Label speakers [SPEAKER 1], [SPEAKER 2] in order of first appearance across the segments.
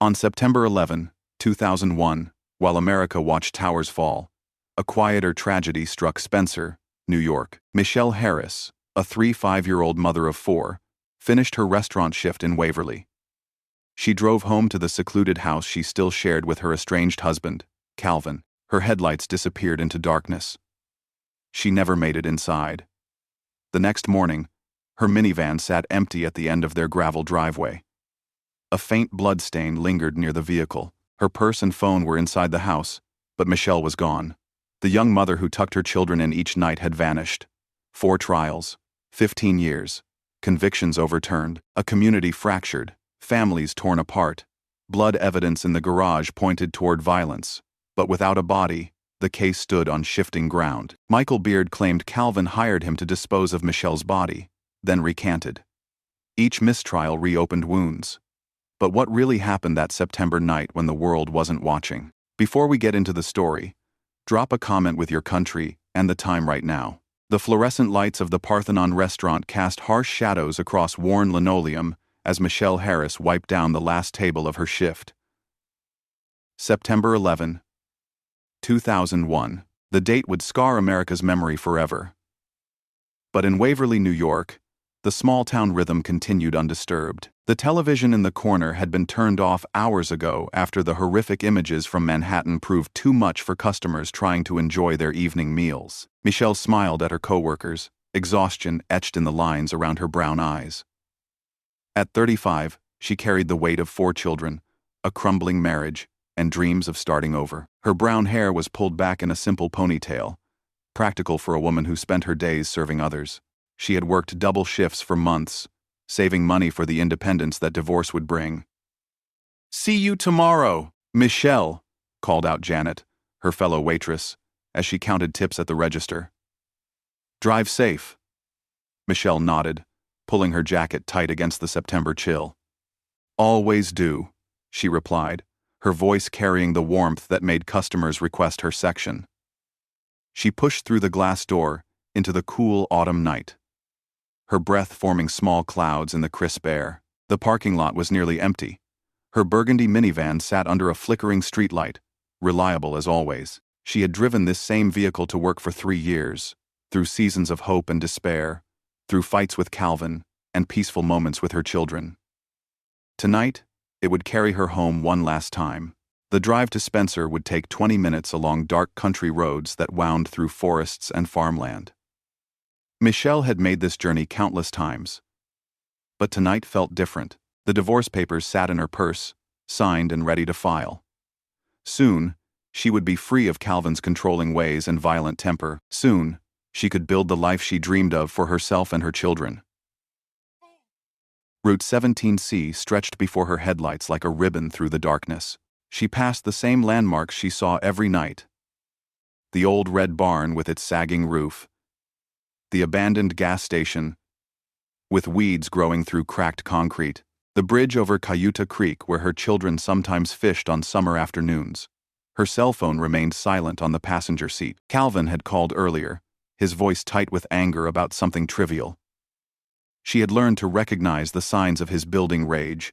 [SPEAKER 1] On September 11, 2001, while America watched towers fall, a quieter tragedy struck Spencer, New York. Michelle Harris, a 5-year-old mother of 4, finished her restaurant shift in Waverly. She drove home to the secluded house she still shared with her estranged husband, Calvin. Her headlights disappeared into darkness. She never made it inside. The next morning, her minivan sat empty at the end of their gravel driveway. A faint blood stain lingered near the vehicle. Her purse and phone were inside the house, but Michelle was gone. The young mother who tucked her children in each night had vanished. 4 trials, 15 years, convictions overturned, a community fractured, families torn apart. Blood evidence in the garage pointed toward violence, but without a body, the case stood on shifting ground. Michael Beard claimed Calvin hired him to dispose of Michelle's body, then recanted. Each mistrial reopened wounds. But what really happened that September night when the world wasn't watching? Before we get into the story, drop a comment with your country and the time right now. The fluorescent lights of the Parthenon restaurant cast harsh shadows across worn linoleum as Michelle Harris wiped down the last table of her shift. September 11, 2001. The date would scar America's memory forever. But in Waverly, New York, the small-town rhythm continued undisturbed. The television in the corner had been turned off hours ago after the horrific images from Manhattan proved too much for customers trying to enjoy their evening meals. Michelle smiled at her coworkers, exhaustion etched in the lines around her brown eyes. At 35, she carried the weight of 4 children, a crumbling marriage, and dreams of starting over. Her brown hair was pulled back in a simple ponytail, practical for a woman who spent her days serving others. She had worked double shifts for months, saving money for the independence that divorce would bring. "See you tomorrow, Michelle," called out Janet, her fellow waitress, as she counted tips at the register. "Drive safe." Michelle nodded, pulling her jacket tight against the September chill. "Always do," she replied, her voice carrying the warmth that made customers request her section. She pushed through the glass door into the cool autumn night, her breath forming small clouds in the crisp air. The parking lot was nearly empty. Her burgundy minivan sat under a flickering streetlight, reliable as always. She had driven this same vehicle to work for 3 years, through seasons of hope and despair, through fights with Calvin, and peaceful moments with her children. Tonight, it would carry her home one last time. The drive to Spencer would take 20 minutes along dark country roads that wound through forests and farmland. Michelle had made this journey countless times. But tonight felt different. The divorce papers sat in her purse, signed and ready to file. Soon, she would be free of Calvin's controlling ways and violent temper. Soon, she could build the life she dreamed of for herself and her children. Route 17C stretched before her headlights like a ribbon through the darkness. She passed the same landmarks she saw every night. The old red barn with its sagging roof. The abandoned gas station, with weeds growing through cracked concrete. The bridge over Cayuta Creek where her children sometimes fished on summer afternoons. Her cell phone remained silent on the passenger seat. Calvin had called earlier, his voice tight with anger about something trivial. She had learned to recognize the signs of his building rage,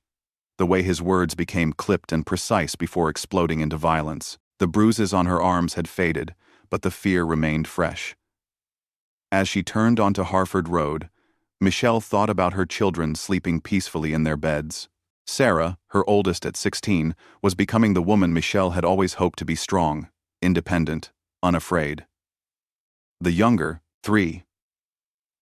[SPEAKER 1] the way his words became clipped and precise before exploding into violence. The bruises on her arms had faded, but the fear remained fresh. As she turned onto Harford Road, Michelle thought about her children sleeping peacefully in their beds. Sarah, her oldest at 16, was becoming the woman Michelle had always hoped to be: strong, independent, unafraid. The younger, 3,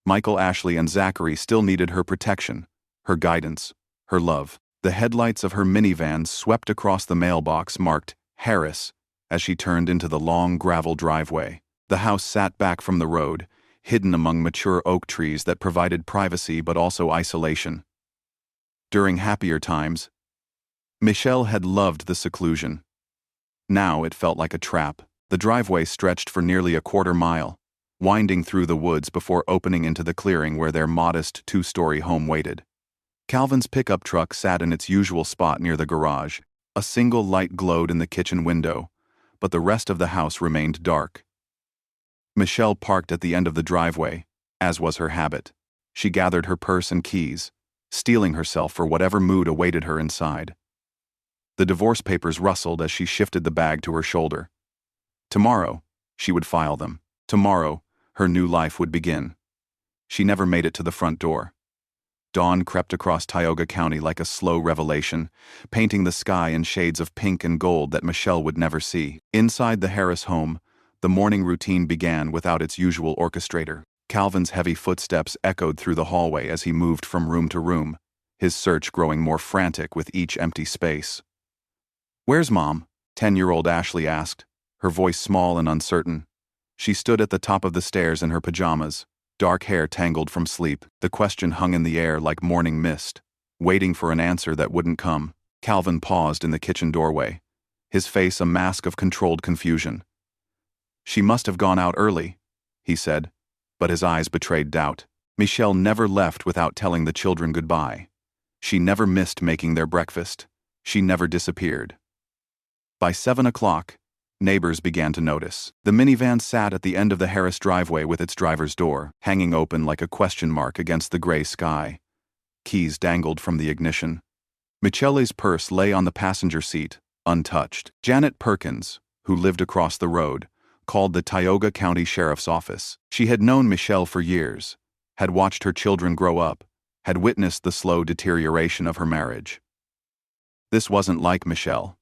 [SPEAKER 1] Michael, Ashley, and Zachary still needed her protection, her guidance, her love. The headlights of her minivan swept across the mailbox marked Harris as she turned into the long gravel driveway. The house sat back from the road, hidden among mature oak trees that provided privacy but also isolation. During happier times, Michelle had loved the seclusion. Now it felt like a trap. The driveway stretched for nearly a quarter mile, winding through the woods before opening into the clearing where their modest 2-story home waited. Calvin's pickup truck sat in its usual spot near the garage. A single light glowed in the kitchen window, but the rest of the house remained dark. Michelle parked at the end of the driveway, as was her habit. She gathered her purse and keys, steeling herself for whatever mood awaited her inside. The divorce papers rustled as she shifted the bag to her shoulder. Tomorrow, she would file them. Tomorrow, her new life would begin. She never made it to the front door. Dawn crept across Tioga County like a slow revelation, painting the sky in shades of pink and gold that Michelle would never see. Inside the Harris home, the morning routine began without its usual orchestrator. Calvin's heavy footsteps echoed through the hallway as he moved from room to room, his search growing more frantic with each empty space. "Where's Mom?" 10-year-old Ashley asked, her voice small and uncertain. She stood at the top of the stairs in her pajamas, dark hair tangled from sleep. The question hung in the air like morning mist, waiting for an answer that wouldn't come. Calvin paused in the kitchen doorway, his face a mask of controlled confusion. "She must have gone out early," he said, but his eyes betrayed doubt. Michelle never left without telling the children goodbye. She never missed making their breakfast. She never disappeared. By 7 o'clock, neighbors began to notice. The minivan sat at the end of the Harris driveway with its driver's door hanging open like a question mark against the gray sky. Keys dangled from the ignition. Michele's purse lay on the passenger seat, untouched. Janet Perkins, who lived across the road, called the Tioga County Sheriff's Office. She had known Michelle for years, had watched her children grow up, had witnessed the slow deterioration of her marriage. This wasn't like Michelle.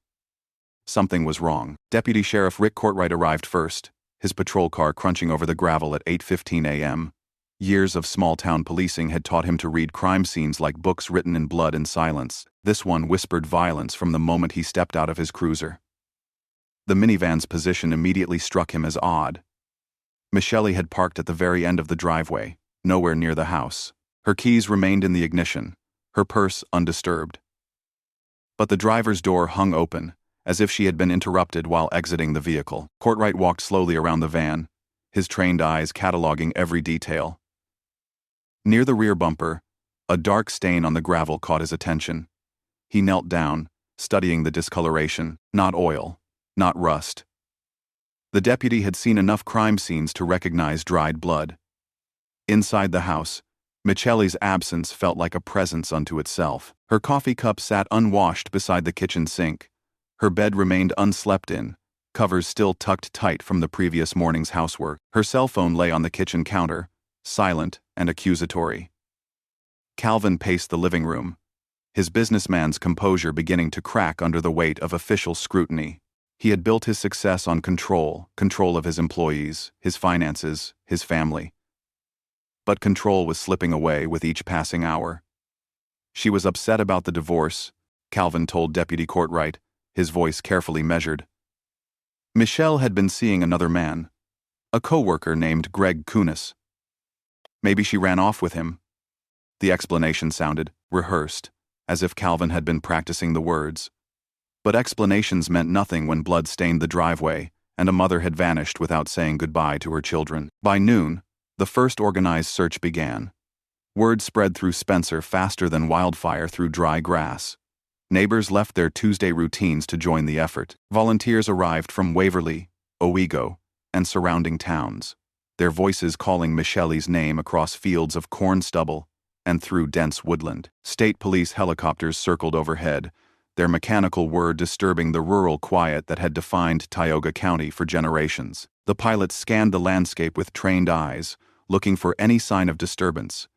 [SPEAKER 1] Something was wrong. Deputy Sheriff Rick Courtright arrived first, his patrol car crunching over the gravel at 8:15 a.m. Years of small-town policing had taught him to read crime scenes like books written in blood and silence. This one whispered violence from the moment he stepped out of his cruiser. The minivan's position immediately struck him as odd. Michelle had parked at the very end of the driveway, nowhere near the house. Her keys remained in the ignition, her purse undisturbed. But the driver's door hung open, as if she had been interrupted while exiting the vehicle. Courtright walked slowly around the van, his trained eyes cataloging every detail. Near the rear bumper, a dark stain on the gravel caught his attention. He knelt down, studying the discoloration. Not oil, not rust. The deputy had seen enough crime scenes to recognize dried blood. Inside the house, Michele's absence felt like a presence unto itself. Her coffee cup sat unwashed beside the kitchen sink. Her bed remained unslept in, covers still tucked tight from the previous morning's housework. Her cell phone lay on the kitchen counter, silent and accusatory. Calvin paced the living room, his businessman's composure beginning to crack under the weight of official scrutiny. He had built his success on control of his employees, his finances, his family. But control was slipping away with each passing hour. She was upset about the divorce, Calvin told Deputy Courtright, his voice carefully measured. Michelle had been seeing another man, a co-worker named Greg Kunis. Maybe she ran off with him. The explanation sounded rehearsed, as if Calvin had been practicing the words. But explanations meant nothing when blood stained the driveway, and a mother had vanished without saying goodbye to her children. By noon, the first organized search began. Word spread through Spencer faster than wildfire through dry grass. Neighbors left their Tuesday routines to join the effort. Volunteers arrived from Waverly, Owego, and surrounding towns, their voices calling Michele's name across fields of corn stubble and through dense woodland. State police helicopters circled overhead, their mechanical whir disturbing the rural quiet that had defined Tioga County for generations. The pilots scanned the landscape with trained eyes, looking for any sign of disturbance,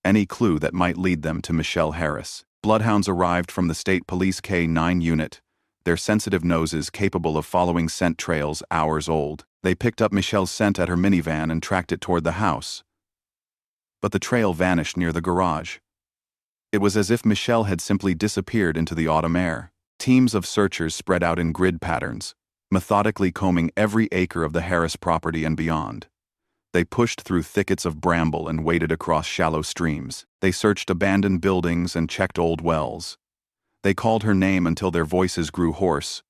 [SPEAKER 1] any clue that might lead them to Michelle Harris. Bloodhounds arrived from the state police K-9 unit, their sensitive noses capable of following scent trails hours old. They picked up Michelle's scent at her minivan and tracked it toward the house. But the trail vanished near the garage. It was as if Michelle had simply disappeared into the autumn air. Teams of searchers spread out in grid patterns, methodically combing every acre of the Harris property and beyond. They pushed through thickets of bramble and waded across shallow streams. They searched abandoned buildings and checked old wells. They called her name until their voices grew hoarse,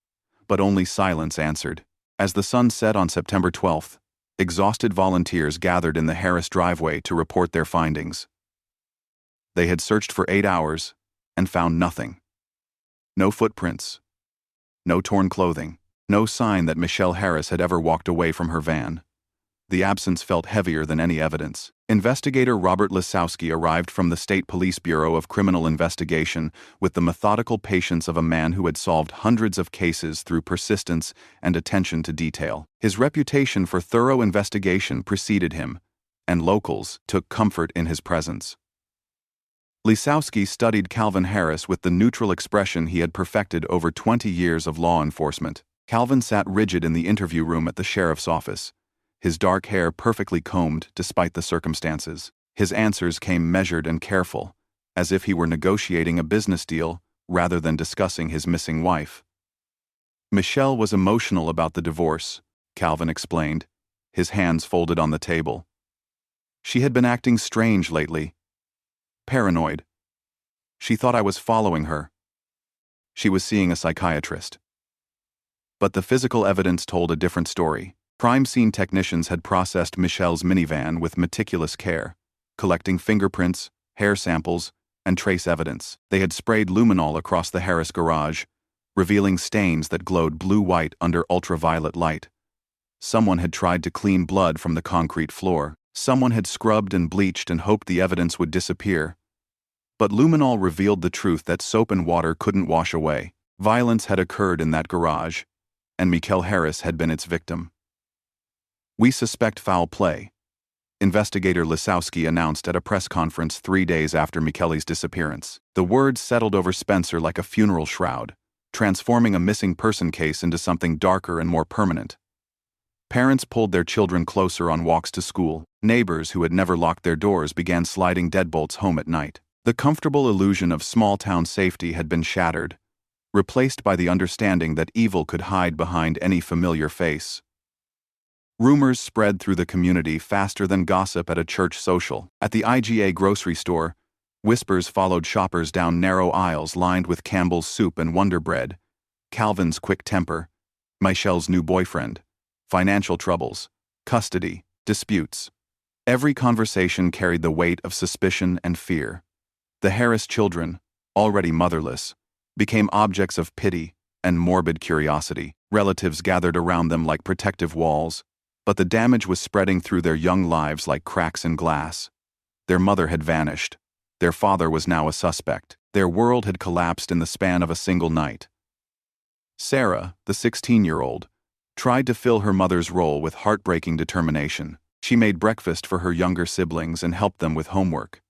[SPEAKER 1] but only silence answered. As the sun set on September 12th, exhausted volunteers gathered in the Harris driveway to report their findings. They had searched for 8 hours and found nothing. No footprints, no torn clothing, no sign that Michelle Harris had ever walked away from her van. The absence felt heavier than any evidence. Investigator Robert Lisowski arrived from the State Police Bureau of Criminal Investigation with the methodical patience of a man who had solved hundreds of cases through persistence and attention to detail. His reputation for thorough investigation preceded him, and locals took comfort in his presence. Lisowski studied Calvin Harris with the neutral expression he had perfected over 20 years of law enforcement. Calvin sat rigid in the interview room at the sheriff's office, his dark hair perfectly combed despite the circumstances. His answers came measured and careful, as if he were negotiating a business deal rather than discussing his missing wife. Michelle was emotional about the divorce, Calvin explained, his hands folded on the table. She had been acting strange lately. Paranoid. She thought I was following her. She was seeing a psychiatrist. But the physical evidence told a different story. Crime scene technicians had processed Michelle's minivan with meticulous care, collecting fingerprints, hair samples, and trace evidence. They had sprayed luminol across the Harris garage, revealing stains that glowed blue-white under ultraviolet light. Someone had tried to clean blood from the concrete floor. Someone had scrubbed and bleached and hoped the evidence would disappear. But luminol revealed the truth that soap and water couldn't wash away. Violence had occurred in that garage, and Michelle Harris had been its victim. "We suspect foul play," Investigator Lisowski announced at a press conference 3 days after Michelle's disappearance. The words settled over Spencer like a funeral shroud, transforming a missing person case into something darker and more permanent. Parents pulled their children closer on walks to school. Neighbors who had never locked their doors began sliding deadbolts home at night. The comfortable illusion of small-town safety had been shattered, replaced by the understanding that evil could hide behind any familiar face. Rumors spread through the community faster than gossip at a church social. At the IGA grocery store, whispers followed shoppers down narrow aisles lined with Campbell's soup and Wonder Bread, Calvin's quick temper, Michelle's new boyfriend, financial troubles, custody, disputes. Every conversation carried the weight of suspicion and fear. The Harris children, already motherless, became objects of pity and morbid curiosity. Relatives gathered around them like protective walls, but the damage was spreading through their young lives like cracks in glass. Their mother had vanished. Their father was now a suspect. Their world had collapsed in the span of a single night. Sarah, the 16-year-old, tried to fill her mother's role with heartbreaking determination. She made breakfast for her younger siblings and helped them with homework.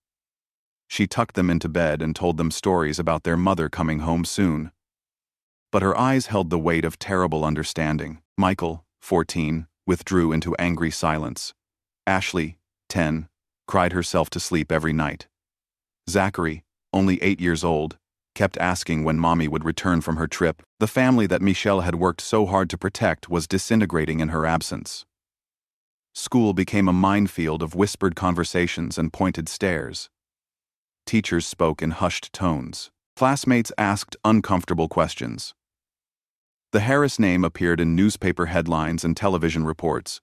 [SPEAKER 1] She tucked them into bed and told them stories about their mother coming home soon. But her eyes held the weight of terrible understanding. Michael, 14, withdrew into angry silence. Ashley, 10, cried herself to sleep every night. Zachary, only 8 years old, kept asking when Mommy would return from her trip. The family that Michelle had worked so hard to protect was disintegrating in her absence. School became a minefield of whispered conversations and pointed stares. Teachers spoke in hushed tones. Classmates asked uncomfortable questions. The Harris name appeared in newspaper headlines and television reports,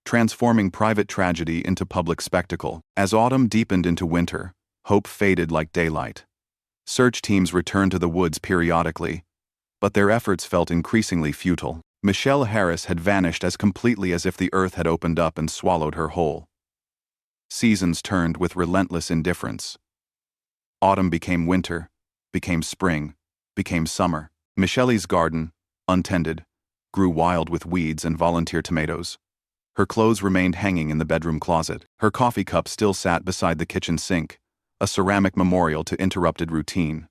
[SPEAKER 1] transforming private tragedy into public spectacle. As autumn deepened into winter, hope faded like daylight. Search teams returned to the woods periodically, but their efforts felt increasingly futile. Michelle Harris had vanished as completely as if the earth had opened up and swallowed her whole. Seasons turned with relentless indifference. Autumn became winter, became spring, became summer. Michelle's garden, untended, grew wild with weeds and volunteer tomatoes. Her clothes remained hanging in the bedroom closet. Her coffee cup still sat beside the kitchen sink, a ceramic memorial to interrupted routine.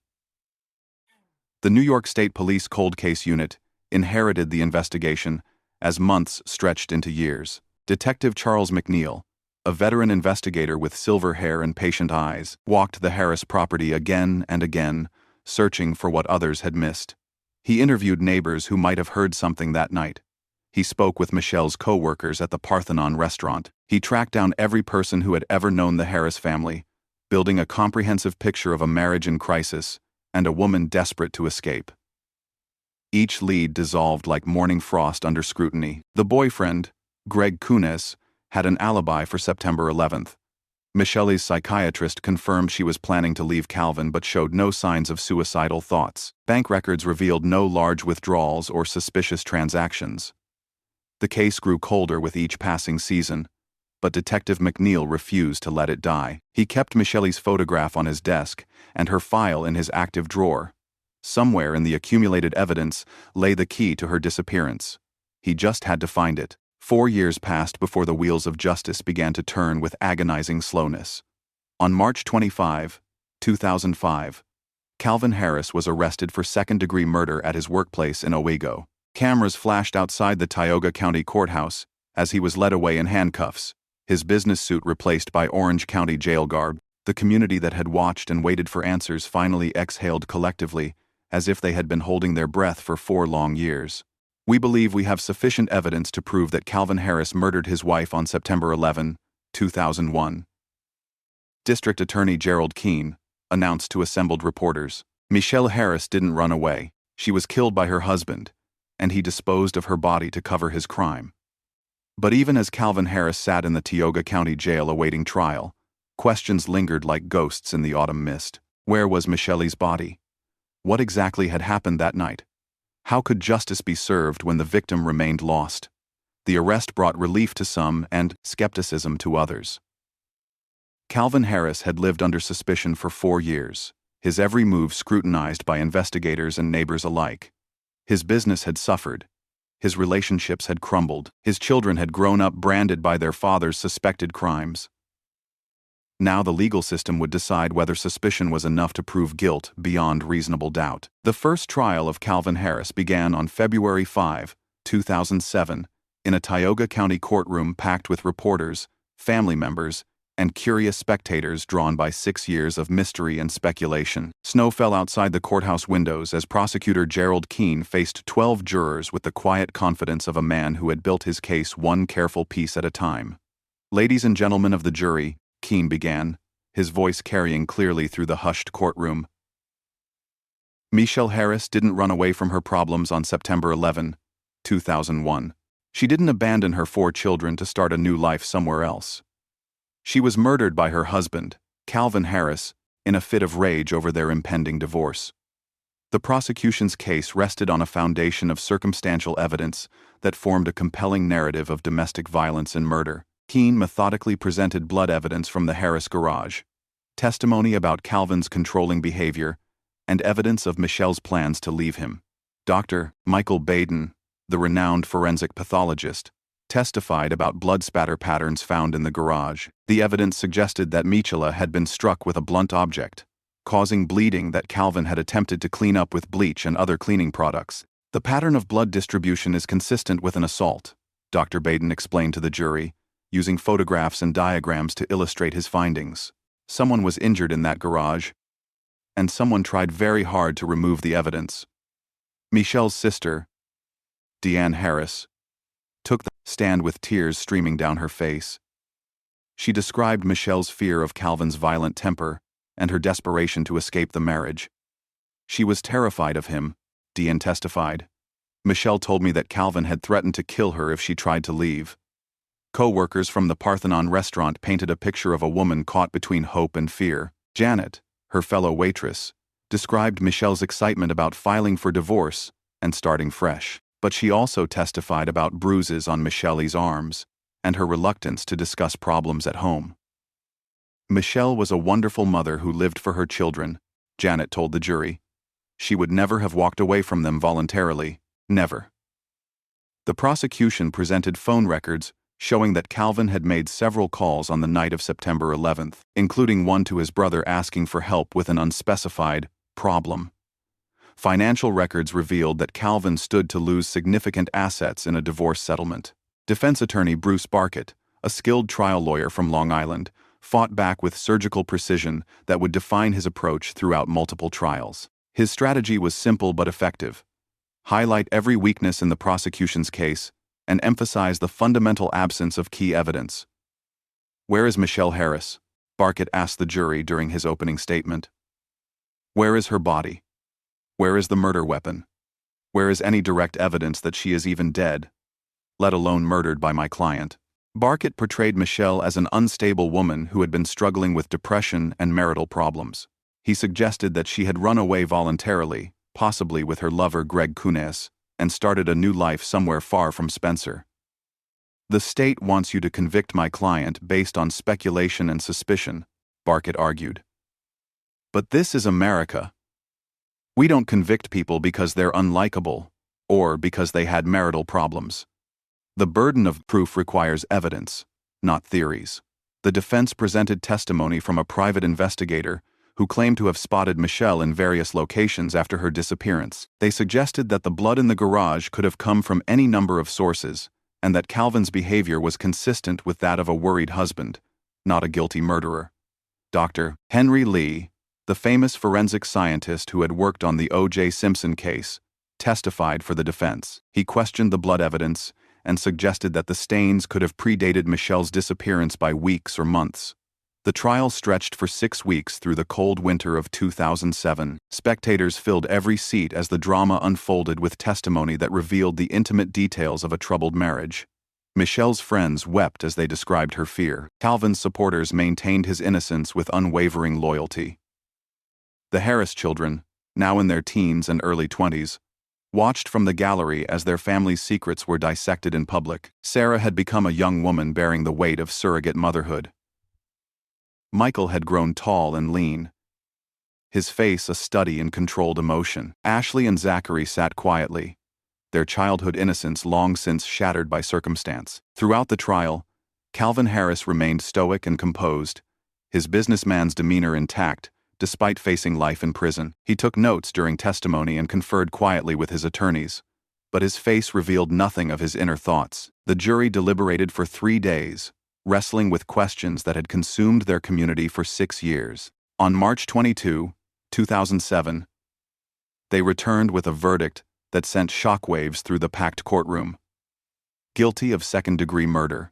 [SPEAKER 1] The New York State Police Cold Case Unit inherited the investigation as months stretched into years. Detective Charles McNeil, a veteran investigator with silver hair and patient eyes, walked the Harris property again and again, searching for what others had missed. He interviewed neighbors who might have heard something that night. He spoke with Michelle's co-workers at the Parthenon restaurant. He tracked down every person who had ever known the Harris family, building a comprehensive picture of a marriage in crisis and a woman desperate to escape. Each lead dissolved like morning frost under scrutiny. The boyfriend, Greg Kunes, had an alibi for September 11th. Michelle's psychiatrist confirmed she was planning to leave Calvin but showed no signs of suicidal thoughts. Bank records revealed no large withdrawals or suspicious transactions. The case grew colder with each passing season, but Detective McNeil refused to let it die. He kept Michelle's photograph on his desk and her file in his active drawer. Somewhere in the accumulated evidence lay the key to her disappearance. He just had to find it. 4 years passed before the wheels of justice began to turn with agonizing slowness. On March 25, 2005, Calvin Harris was arrested for second-degree murder at his workplace in Owego. Cameras flashed outside the Tioga County Courthouse as he was led away in handcuffs, his business suit replaced by Orange County jail garb. The community that had watched and waited for answers finally exhaled collectively, as if they had been holding their breath for 4 long years. We believe we have sufficient evidence to prove that Calvin Harris murdered his wife on September 11, 2001. District Attorney Gerald Keene announced to assembled reporters. Michelle Harris didn't run away. She was killed by her husband, and he disposed of her body to cover his crime. But even as Calvin Harris sat in the Tioga County Jail awaiting trial, questions lingered like ghosts in the autumn mist. Where was Michelle's body? What exactly had happened that night? How could justice be served when the victim remained lost? The arrest brought relief to some and skepticism to others. Calvin Harris had lived under suspicion for 4 years, his every move scrutinized by investigators and neighbors alike. His business had suffered. His relationships had crumbled. His children had grown up branded by their father's suspected crimes. Now the legal system would decide whether suspicion was enough to prove guilt beyond reasonable doubt. The first trial of Calvin Harris began on February 5, 2007, in a Tioga County courtroom packed with reporters, family members, and curious spectators drawn by 6 years of mystery and speculation. Snow fell outside the courthouse windows as prosecutor Gerald Keene faced 12 jurors with the quiet confidence of a man who had built his case one careful piece at a time. "Ladies and gentlemen of the jury," Keene began, his voice carrying clearly through the hushed courtroom. "Michelle Harris didn't run away from her problems on September 11, 2001. She didn't abandon her 4 children to start a new life somewhere else. She was murdered by her husband, Calvin Harris, in a fit of rage over their impending divorce." The prosecution's case rested on a foundation of circumstantial evidence that formed a compelling narrative of domestic violence and murder. Keene methodically presented blood evidence from the Harris garage, testimony about Calvin's controlling behavior, and evidence of Michelle's plans to leave him. Dr. Michael Baden, the renowned forensic pathologist, testified about blood spatter patterns found in the garage. The evidence suggested that Michelle had been struck with a blunt object, causing bleeding that Calvin had attempted to clean up with bleach and other cleaning products. "The pattern of blood distribution is consistent with an assault," Dr. Baden explained to the jury, using photographs and diagrams to illustrate his findings. "Someone was injured in that garage, and someone tried very hard to remove the evidence." Michelle's sister, Deanne Harris, took the stand with tears streaming down her face. She described Michelle's fear of Calvin's violent temper and her desperation to escape the marriage. "She was terrified of him," Deanne testified. "Michelle told me that Calvin had threatened to kill her if she tried to leave." Co-workers from the Parthenon restaurant painted a picture of a woman caught between hope and fear. Janet, her fellow waitress, described Michelle's excitement about filing for divorce and starting fresh. But she also testified about bruises on Michelle's arms and her reluctance to discuss problems at home. "Michelle was a wonderful mother who lived for her children," Janet told the jury. "She would never have walked away from them voluntarily. Never." The prosecution presented phone records showing that Calvin had made several calls on the night of September 11th, including one to his brother asking for help with an unspecified problem. Financial records revealed that Calvin stood to lose significant assets in a divorce settlement. Defense attorney Bruce Barkett, a skilled trial lawyer from Long Island, fought back with surgical precision that would define his approach throughout multiple trials. His strategy was simple but effective: highlight every weakness in the prosecution's case and emphasize the fundamental absence of key evidence. "Where is Michelle Harris?" Barkett asked the jury during his opening statement. "Where is her body? Where is the murder weapon? Where is any direct evidence that she is even dead, let alone murdered by my client?" Barkett portrayed Michelle as an unstable woman who had been struggling with depression and marital problems. He suggested that she had run away voluntarily, possibly with her lover Greg Kunes, and started a new life somewhere far from Spencer. "The state wants you to convict my client based on speculation and suspicion," Barkett argued. "But this is America. We don't convict people because they're unlikable, or because they had marital problems. The burden of proof requires evidence, not theories." The defense presented testimony from a private investigator who claimed to have spotted Michelle in various locations after her disappearance. They suggested that the blood in the garage could have come from any number of sources, and that Calvin's behavior was consistent with that of a worried husband, not a guilty murderer. Dr. Henry Lee, the famous forensic scientist who had worked on the O.J. Simpson case, testified for the defense. He questioned the blood evidence and suggested that the stains could have predated Michelle's disappearance by weeks or months. The trial stretched for 6 weeks through the cold winter of 2007. Spectators filled every seat as the drama unfolded with testimony that revealed the intimate details of a troubled marriage. Michelle's friends wept as they described her fear. Calvin's supporters maintained his innocence with unwavering loyalty. The Harris children, now in their teens and early 20s, watched from the gallery as their family's secrets were dissected in public. Sarah had become a young woman bearing the weight of surrogate motherhood. Michael had grown tall and lean, his face a study in controlled emotion. Ashley and Zachary sat quietly, their childhood innocence long since shattered by circumstance. Throughout the trial, Calvin Harris remained stoic and composed, his businessman's demeanor intact, despite facing life in prison. He took notes during testimony and conferred quietly with his attorneys, but his face revealed nothing of his inner thoughts. The jury deliberated for 3 days, wrestling with questions that had consumed their community for 6 years. On March 22, 2007, they returned with a verdict that sent shockwaves through the packed courtroom. Guilty of second-degree murder.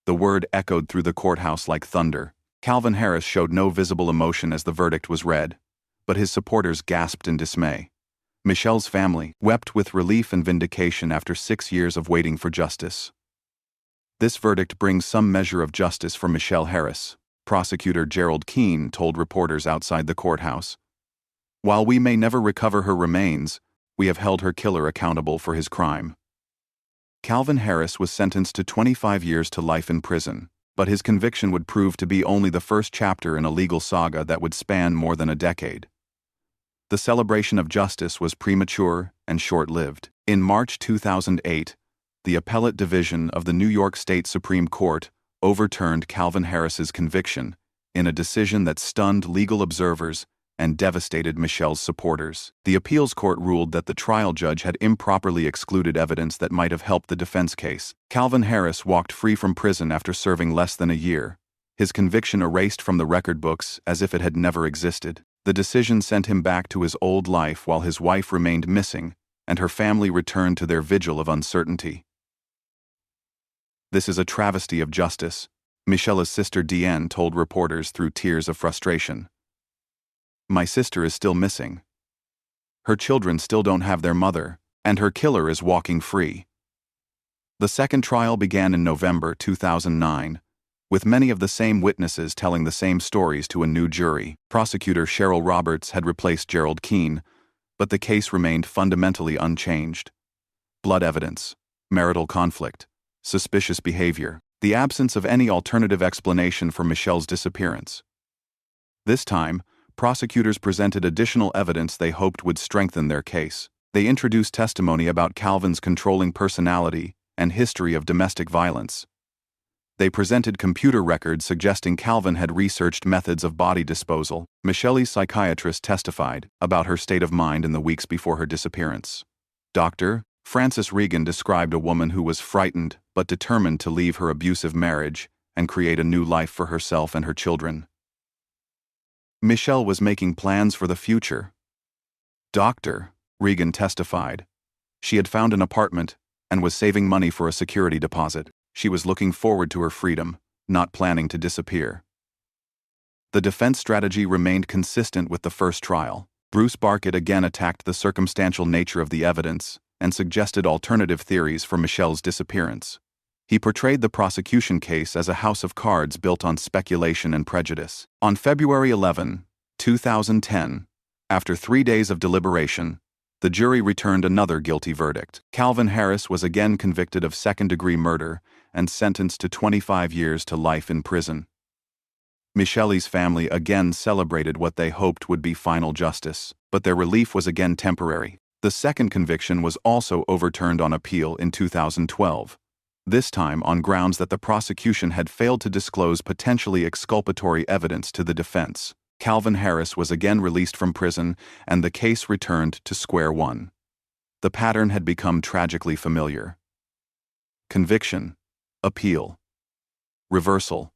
[SPEAKER 1] The word echoed through the courthouse like thunder. Calvin Harris showed no visible emotion as the verdict was read, but his supporters gasped in dismay. Michelle's family wept with relief and vindication after 6 years of waiting for justice. This verdict brings some measure of justice for Michelle Harris, prosecutor Gerald Keene told reporters outside the courthouse. "While we may never recover her remains, we have held her killer accountable for his crime." Calvin Harris was sentenced to 25 years to life in prison, but his conviction would prove to be only the first chapter in a legal saga that would span more than a decade. The celebration of justice was premature and short-lived. In March 2008, the Appellate Division of the New York State Supreme Court overturned Calvin Harris's conviction in a decision that stunned legal observers and devastated Michelle's supporters. The appeals court ruled that the trial judge had improperly excluded evidence that might have helped the defense case. Calvin Harris walked free from prison after serving less than a year, his conviction erased from the record books as if it had never existed. The decision sent him back to his old life while his wife remained missing and her family returned to their vigil of uncertainty. "This is a travesty of justice," Michelle's sister Deanne told reporters through tears of frustration. "My sister is still missing. Her children still don't have their mother, and her killer is walking free." The second trial began in November 2009, with many of the same witnesses telling the same stories to a new jury. Prosecutor Cheryl Roberts had replaced Gerald Keene, but the case remained fundamentally unchanged. Blood evidence, marital conflict, suspicious behavior, the absence of any alternative explanation for Michelle's disappearance. This time, prosecutors presented additional evidence they hoped would strengthen their case. They introduced testimony about Calvin's controlling personality and history of domestic violence. They presented computer records suggesting Calvin had researched methods of body disposal. Michelle's psychiatrist testified about her state of mind in the weeks before her disappearance. Dr. Frances Regan described a woman who was frightened but determined to leave her abusive marriage and create a new life for herself and her children. Michelle was making plans for the future. Dr. Regan testified. She had found an apartment and was saving money for a security deposit. She was looking forward to her freedom, not planning to disappear. The defense strategy remained consistent with the first trial. Bruce Barkett again attacked the circumstantial nature of the evidence and suggested alternative theories for Michelle's disappearance. He portrayed the prosecution case as a house of cards built on speculation and prejudice. On February 11, 2010, after 3 days of deliberation, the jury returned another guilty verdict. Calvin Harris was again convicted of second-degree murder and sentenced to 25 years to life in prison. Michelle's family again celebrated what they hoped would be final justice, but their relief was again temporary. The second conviction was also overturned on appeal in 2012, this time on grounds that the prosecution had failed to disclose potentially exculpatory evidence to the defense. Calvin Harris was again released from prison, and the case returned to square one. The pattern had become tragically familiar. Conviction, appeal, reversal,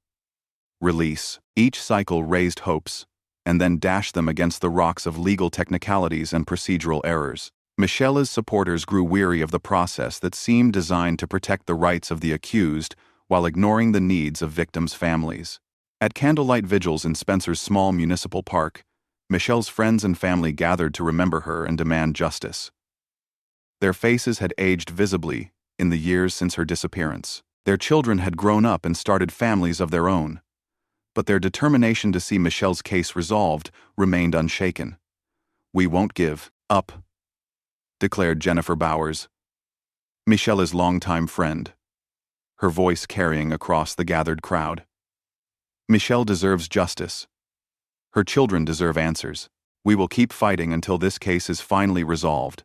[SPEAKER 1] release. Each cycle raised hopes, and then dashed them against the rocks of legal technicalities and procedural errors. Michelle's supporters grew weary of the process that seemed designed to protect the rights of the accused while ignoring the needs of victims' families. At candlelight vigils in Spencer's small municipal park, Michelle's friends and family gathered to remember her and demand justice. Their faces had aged visibly in the years since her disappearance. Their children had grown up and started families of their own. But their determination to see Michelle's case resolved remained unshaken. "We won't give up," declared Jennifer Bowers, Michelle's longtime friend, her voice carrying across the gathered crowd. "Michelle deserves justice. Her children deserve answers. We will keep fighting until this case is finally resolved."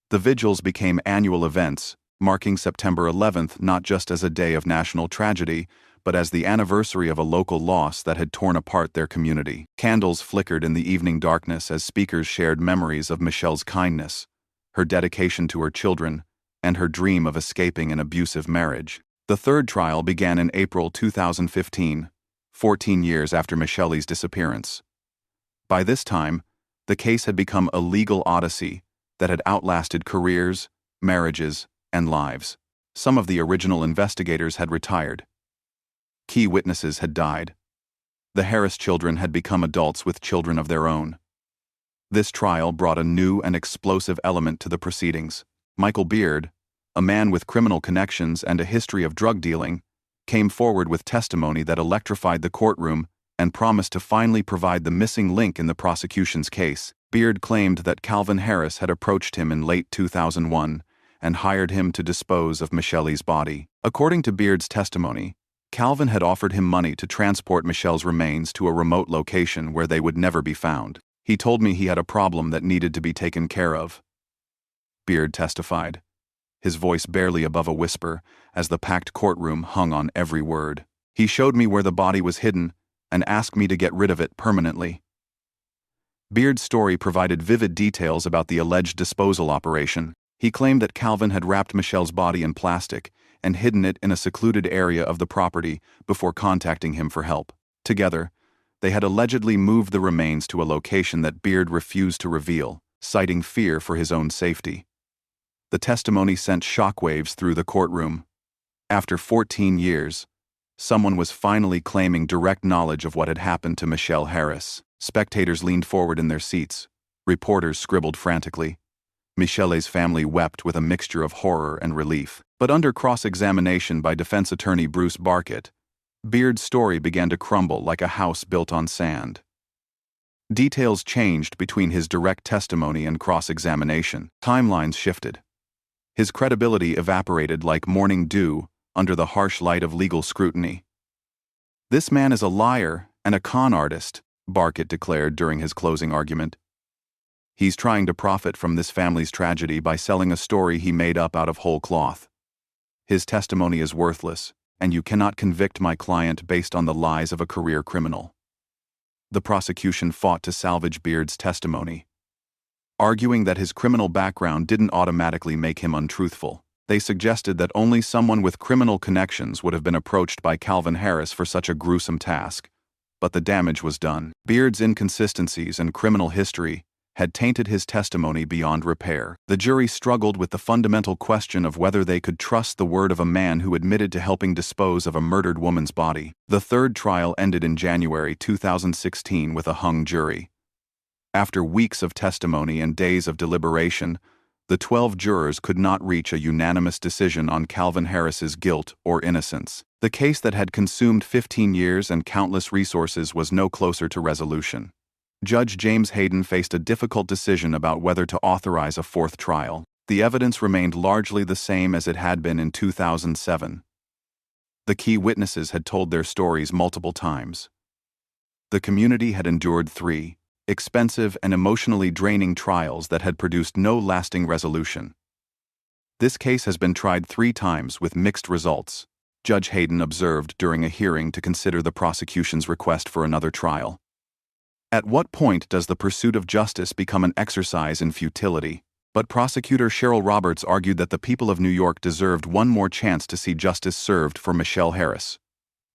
[SPEAKER 1] The vigils became annual events, marking September 11th not just as a day of national tragedy, but as the anniversary of a local loss that had torn apart their community. Candles flickered in the evening darkness as speakers shared memories of Michelle's kindness, her dedication to her children, and her dream of escaping an abusive marriage. The third trial began in April 2015, 14 years after Michelle's disappearance. By this time, the case had become a legal odyssey that had outlasted careers, marriages, and lives. Some of the original investigators had retired. Key witnesses had died. The Harris children had become adults with children of their own. This trial brought a new and explosive element to the proceedings. Michael Beard, a man with criminal connections and a history of drug dealing, came forward with testimony that electrified the courtroom and promised to finally provide the missing link in the prosecution's case. Beard claimed that Calvin Harris had approached him in late 2001 and hired him to dispose of Michelle's body. According to Beard's testimony, Calvin had offered him money to transport Michelle's remains to a remote location where they would never be found. "He told me he had a problem that needed to be taken care of," Beard testified, his voice barely above a whisper as the packed courtroom hung on every word. "He showed me where the body was hidden and asked me to get rid of it permanently." Beard's story provided vivid details about the alleged disposal operation. He claimed that Calvin had wrapped Michelle's body in plastic and hidden it in a secluded area of the property before contacting him for help. Together, they had allegedly moved the remains to a location that Beard refused to reveal, citing fear for his own safety. The testimony sent shockwaves through the courtroom. After 14 years, someone was finally claiming direct knowledge of what had happened to Michelle Harris. Spectators leaned forward in their seats. Reporters scribbled frantically. Michelle's family wept with a mixture of horror and relief. But under cross-examination by defense attorney Bruce Barkett, Beard's story began to crumble like a house built on sand. Details changed between his direct testimony and cross-examination. Timelines shifted. His credibility evaporated like morning dew under the harsh light of legal scrutiny. "This man is a liar and a con artist," Barkett declared during his closing argument. "He's trying to profit from this family's tragedy by selling a story he made up out of whole cloth. His testimony is worthless, and you cannot convict my client based on the lies of a career criminal." The prosecution fought to salvage Beard's testimony, arguing that his criminal background didn't automatically make him untruthful. They suggested that only someone with criminal connections would have been approached by Calvin Harris for such a gruesome task. But the damage was done. Beard's inconsistencies and criminal history had tainted his testimony beyond repair. The jury struggled with the fundamental question of whether they could trust the word of a man who admitted to helping dispose of a murdered woman's body. The third trial ended in January 2016 with a hung jury. After weeks of testimony and days of deliberation, the 12 jurors could not reach a unanimous decision on Calvin Harris's guilt or innocence. The case that had consumed 15 years and countless resources was no closer to resolution. Judge James Hayden faced a difficult decision about whether to authorize a fourth trial. The evidence remained largely the same as it had been in 2007. The key witnesses had told their stories multiple times. The community had endured 3 expensive and emotionally draining trials that had produced no lasting resolution. This case has been tried 3 times with mixed results, Judge Hayden observed during a hearing to consider the prosecution's request for another trial. At what point does the pursuit of justice become an exercise in futility? But prosecutor Cheryl Roberts argued that the people of New York deserved one more chance to see justice served for Michelle Harris.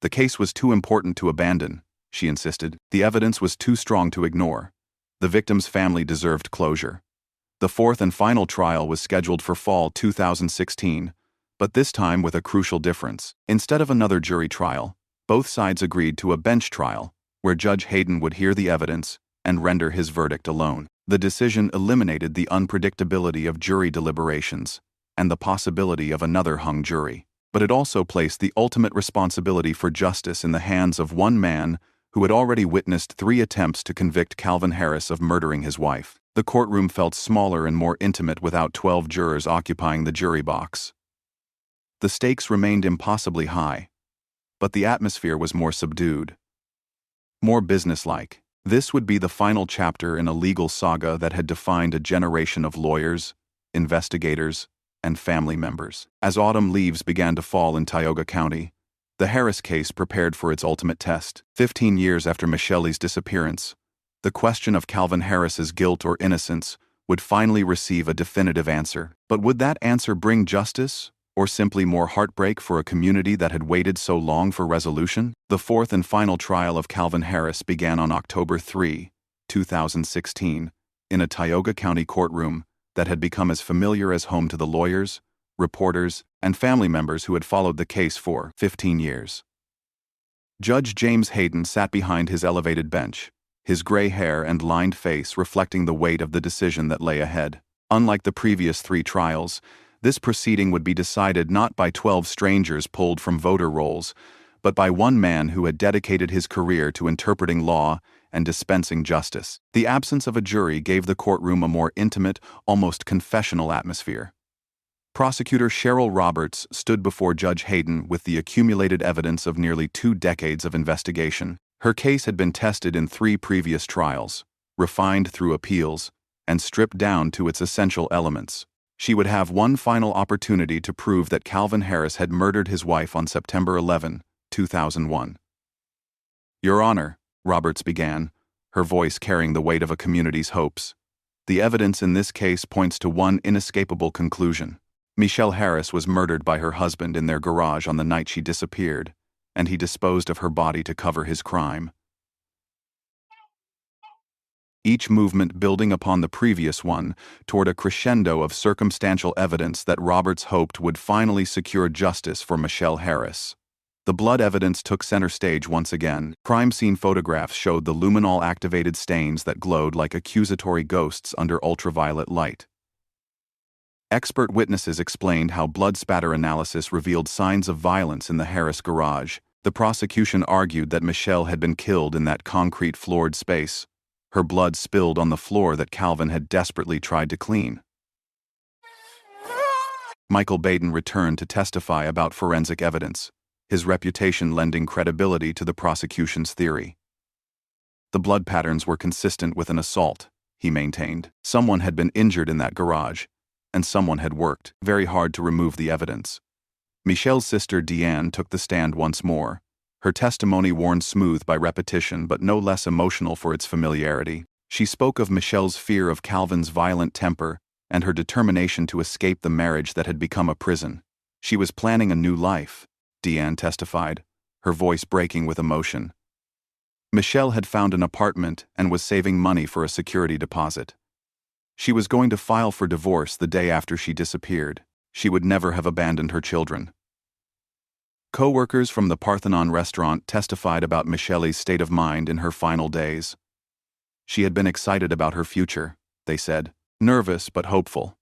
[SPEAKER 1] The case was too important to abandon, she insisted. The evidence was too strong to ignore. The victim's family deserved closure. The 4th and final trial was scheduled for fall 2016, but this time with a crucial difference. Instead of another jury trial, both sides agreed to a bench trial, where Judge Hayden would hear the evidence and render his verdict alone. The decision eliminated the unpredictability of jury deliberations and the possibility of another hung jury. But it also placed the ultimate responsibility for justice in the hands of one man who had already witnessed 3 attempts to convict Calvin Harris of murdering his wife. The courtroom felt smaller and more intimate without 12 jurors occupying the jury box. The stakes remained impossibly high, but the atmosphere was more subdued, more businesslike. This would be the final chapter in a legal saga that had defined a generation of lawyers, investigators, and family members. As autumn leaves began to fall in Tioga County, the Harris case prepared for its ultimate test. 15 years after Michelle's disappearance, the question of Calvin Harris's guilt or innocence would finally receive a definitive answer. But would that answer bring justice, or simply more heartbreak for a community that had waited so long for resolution? The 4th and final trial of Calvin Harris began on October 3, 2016, in a Tioga County courtroom that had become as familiar as home to the lawyers, reporters, and family members who had followed the case for 15 years. Judge James Hayden sat behind his elevated bench, his gray hair and lined face reflecting the weight of the decision that lay ahead. Unlike the previous 3 trials, this proceeding would be decided not by 12 strangers pulled from voter rolls, but by one man who had dedicated his career to interpreting law and dispensing justice. The absence of a jury gave the courtroom a more intimate, almost confessional atmosphere. Prosecutor Cheryl Roberts stood before Judge Hayden with the accumulated evidence of nearly 2 decades of investigation. Her case had been tested in 3 previous trials, refined through appeals, and stripped down to its essential elements. She would have one final opportunity to prove that Calvin Harris had murdered his wife on September 11, 2001. Your Honor, Roberts began, her voice carrying the weight of a community's hopes. The evidence in this case points to one inescapable conclusion. Michelle Harris was murdered by her husband in their garage on the night she disappeared, and he disposed of her body to cover his crime. Each movement building upon the previous one toward a crescendo of circumstantial evidence that Roberts hoped would finally secure justice for Michelle Harris. The blood evidence took center stage once again. Crime scene photographs showed the luminol-activated stains that glowed like accusatory ghosts under ultraviolet light. Expert witnesses explained how blood spatter analysis revealed signs of violence in the Harris garage. The prosecution argued that Michelle had been killed in that concrete-floored space. Her blood spilled on the floor that Calvin had desperately tried to clean. Michael Baden returned to testify about forensic evidence, his reputation lending credibility to the prosecution's theory. The blood patterns were consistent with an assault, he maintained. Someone had been injured in that garage, and someone had worked very hard to remove the evidence. Michelle's sister Deanne took the stand once more, her testimony worn smooth by repetition but no less emotional for its familiarity. She spoke of Michelle's fear of Calvin's violent temper and her determination to escape the marriage that had become a prison. She was planning a new life, Deanne testified, her voice breaking with emotion. Michelle had found an apartment and was saving money for a security deposit. She was going to file for divorce the day after she disappeared. She would never have abandoned her children. Co-workers from the Parthenon restaurant testified about Michelle's state of mind in her final days. She had been excited about her future, they said, nervous but hopeful.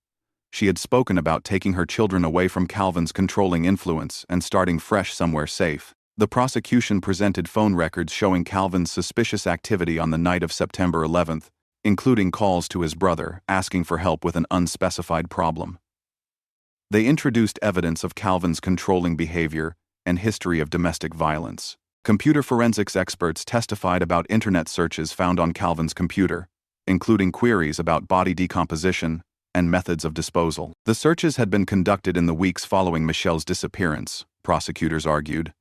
[SPEAKER 1] She had spoken about taking her children away from Calvin's controlling influence and starting fresh somewhere safe. The prosecution presented phone records showing Calvin's suspicious activity on the night of September 11th, including calls to his brother asking for help with an unspecified problem. They introduced evidence of Calvin's controlling behavior and history of domestic violence. Computer forensics experts testified about internet searches found on Calvin's computer, including queries about body decomposition and methods of disposal. The searches had been conducted in the weeks following Michelle's disappearance, prosecutors argued,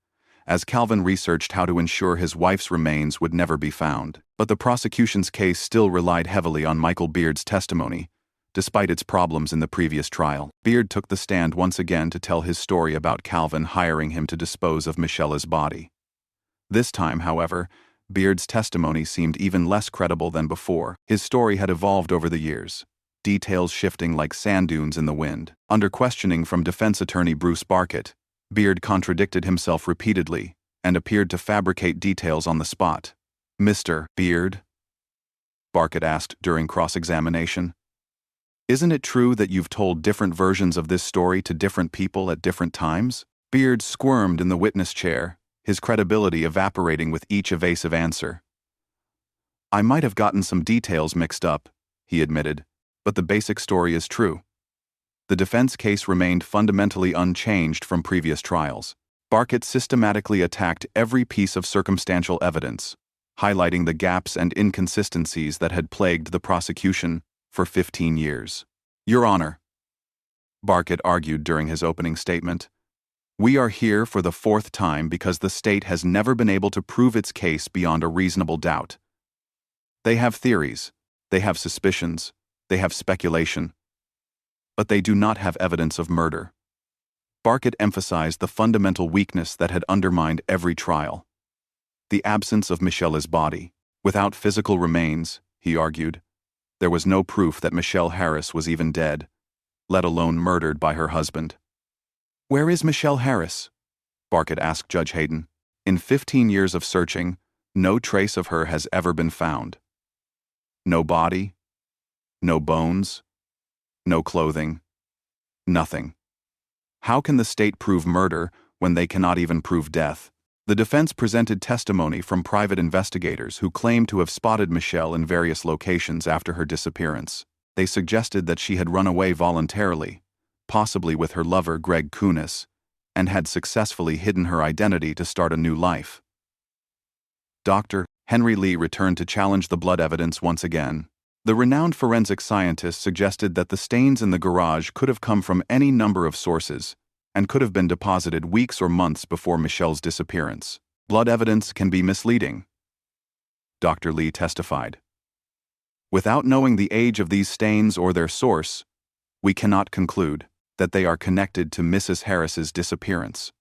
[SPEAKER 1] as Calvin researched how to ensure his wife's remains would never be found. But the prosecution's case still relied heavily on Michael Beard's testimony, despite its problems in the previous trial. Beard took the stand once again to tell his story about Calvin hiring him to dispose of Michelle's body. This time, however, Beard's testimony seemed even less credible than before. His story had evolved over the years, details shifting like sand dunes in the wind. Under questioning from defense attorney Bruce Barkett, Beard contradicted himself repeatedly and appeared to fabricate details on the spot. "Mr. Beard?" Barkett asked during cross-examination. "Isn't it true that you've told different versions of this story to different people at different times?" Beard squirmed in the witness chair, his credibility evaporating with each evasive answer. "I might have gotten some details mixed up," he admitted, "but the basic story is true." The defense case remained fundamentally unchanged from previous trials. Barkett systematically attacked every piece of circumstantial evidence, highlighting the gaps and inconsistencies that had plagued the prosecution for 15 years. "Your Honor," Barkett argued during his opening statement, "we are here for the fourth time because the state has never been able to prove its case beyond a reasonable doubt. They have theories, they have suspicions, they have speculation, but they do not have evidence of murder." Barkett emphasized the fundamental weakness that had undermined every trial: the absence of Michelle's body. Without physical remains, he argued, there was no proof that Michelle Harris was even dead, let alone murdered by her husband. "Where is Michelle Harris?" Barkett asked Judge Hayden. "In 15 years of searching, no trace of her has ever been found. No body, no bones, no clothing, nothing. How can the state prove murder when they cannot even prove death?" The defense presented testimony from private investigators who claimed to have spotted Michelle in various locations after her disappearance. They suggested that she had run away voluntarily, possibly with her lover Greg Kunis, and had successfully hidden her identity to start a new life. Dr. Henry Lee returned to challenge the blood evidence once again. The renowned forensic scientist suggested that the stains in the garage could have come from any number of sources and could have been deposited weeks or months before Michelle's disappearance. "Blood evidence can be misleading," Dr. Lee testified. "Without knowing the age of these stains or their source, we cannot conclude that they are connected to Mrs. Harris's disappearance."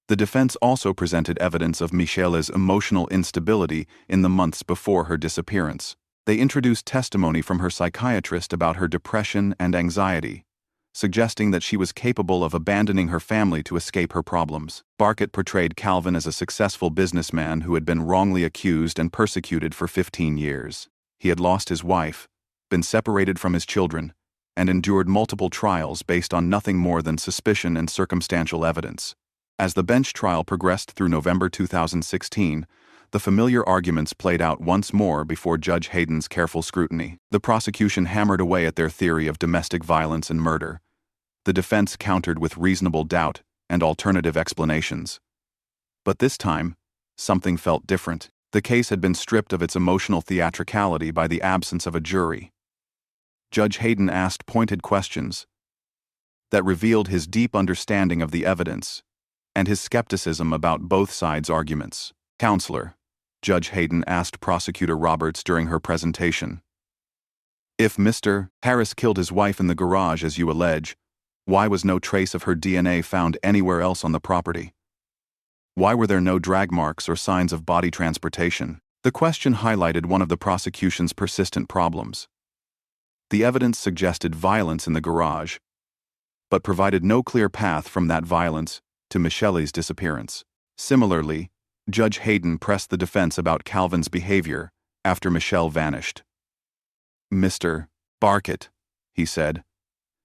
[SPEAKER 1] The defense also presented evidence of Michelle's emotional instability in the months before her disappearance. They introduced testimony from her psychiatrist about her depression and anxiety, suggesting that she was capable of abandoning her family to escape her problems. Barkett portrayed Calvin as a successful businessman who had been wrongly accused and persecuted for 15 years. He had lost his wife, been separated from his children, and endured multiple trials based on nothing more than suspicion and circumstantial evidence. As the bench trial progressed through November 2016, the familiar arguments played out once more before Judge Hayden's careful scrutiny. The prosecution hammered away at their theory of domestic violence and murder. The defense countered with reasonable doubt and alternative explanations. But this time, something felt different. The case had been stripped of its emotional theatricality by the absence of a jury. Judge Hayden asked pointed questions that revealed his deep understanding of the evidence and his skepticism about both sides' arguments. "Counselor," Judge Hayden asked Prosecutor Roberts during her presentation, "if Mr. Harris killed his wife in the garage as you allege, why was no trace of her DNA found anywhere else on the property? Why were there no drag marks or signs of body transportation?" The question highlighted one of the prosecution's persistent problems. The evidence suggested violence in the garage, but provided no clear path from that violence to Michelle's disappearance. Similarly, Judge Hayden pressed the defense about Calvin's behavior after Michelle vanished. "Mr. Barkett," he said,